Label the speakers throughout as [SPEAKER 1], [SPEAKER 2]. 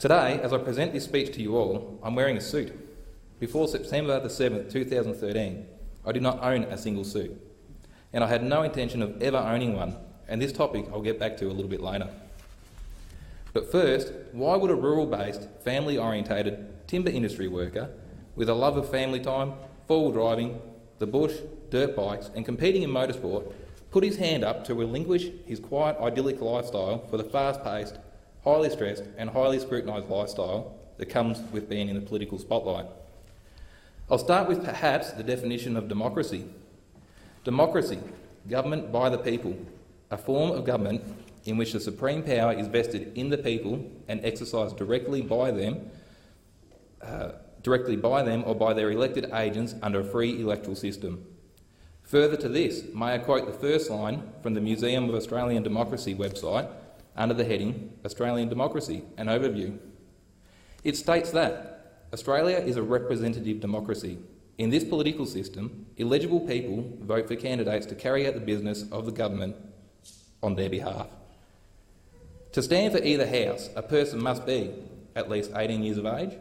[SPEAKER 1] Today, as I present this speech to you all, I'm wearing a suit. Before September the 7th, 2013, I did not own a single suit, and I had no intention of ever owning one, and this topic I'll get back to a little bit later. But first, why would a rural-based, family-orientated timber industry worker with a love of family time, four-wheel driving, the bush, dirt bikes and competing in motorsport put his hand up to relinquish his quiet, idyllic lifestyle for the fast-paced, highly stressed and highly scrutinised lifestyle that comes with being in the political spotlight? I'll start with perhaps the definition of democracy. Democracy, government by the people, a form of government in which the supreme power is vested in the people and exercised directly by them or by their elected agents under a free electoral system. Further to this, may I quote the first line from the Museum of Australian Democracy website under the heading Australian Democracy, an overview. It states that Australia is a representative democracy. In this political system, eligible people vote for candidates to carry out the business of the government on their behalf. To stand for either house, a person must be at least 18 years of age,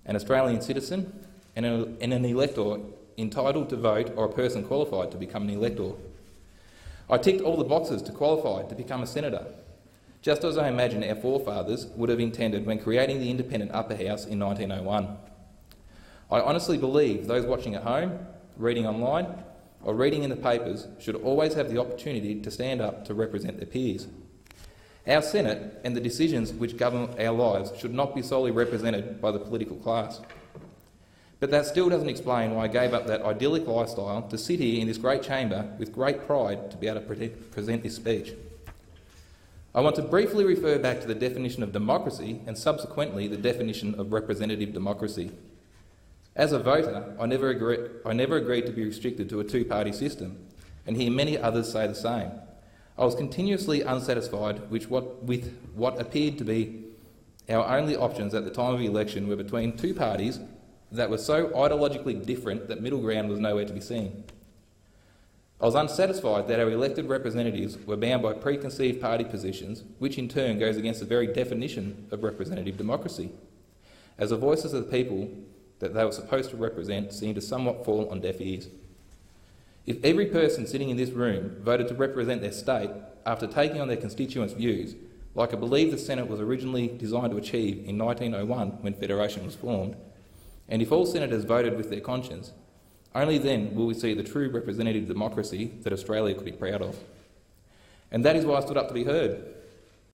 [SPEAKER 1] an Australian citizen, and an elector entitled to vote or a person qualified to become an elector. I ticked all the boxes to qualify to become a senator, just as I imagine our forefathers would have intended when creating the independent upper house in 1901. I honestly believe those watching at home, reading online, or reading in the papers should always have the opportunity to stand up to represent their peers. Our Senate and the decisions which govern our lives should not be solely represented by the political class. But that still doesn't explain why I gave up that idyllic lifestyle to sit here in this great chamber with great pride to be able to present this speech. I want to briefly refer back to the definition of democracy and subsequently the definition of representative democracy. As a voter, I never agreed to be restricted to a two-party system, and hear many others say the same. I was continuously unsatisfied with what appeared to be our only options at the time of the election were between two parties that were so ideologically different that middle ground was nowhere to be seen. I was unsatisfied that our elected representatives were bound by preconceived party positions, which in turn goes against the very definition of representative democracy, as the voices of the people that they were supposed to represent seemed to somewhat fall on deaf ears. If every person sitting in this room voted to represent their state after taking on their constituents' views, like I believe the Senate was originally designed to achieve in 1901 when Federation was formed, and if all senators voted with their conscience, only then will we see the true representative democracy that Australia could be proud of. And that is why I stood up to be heard.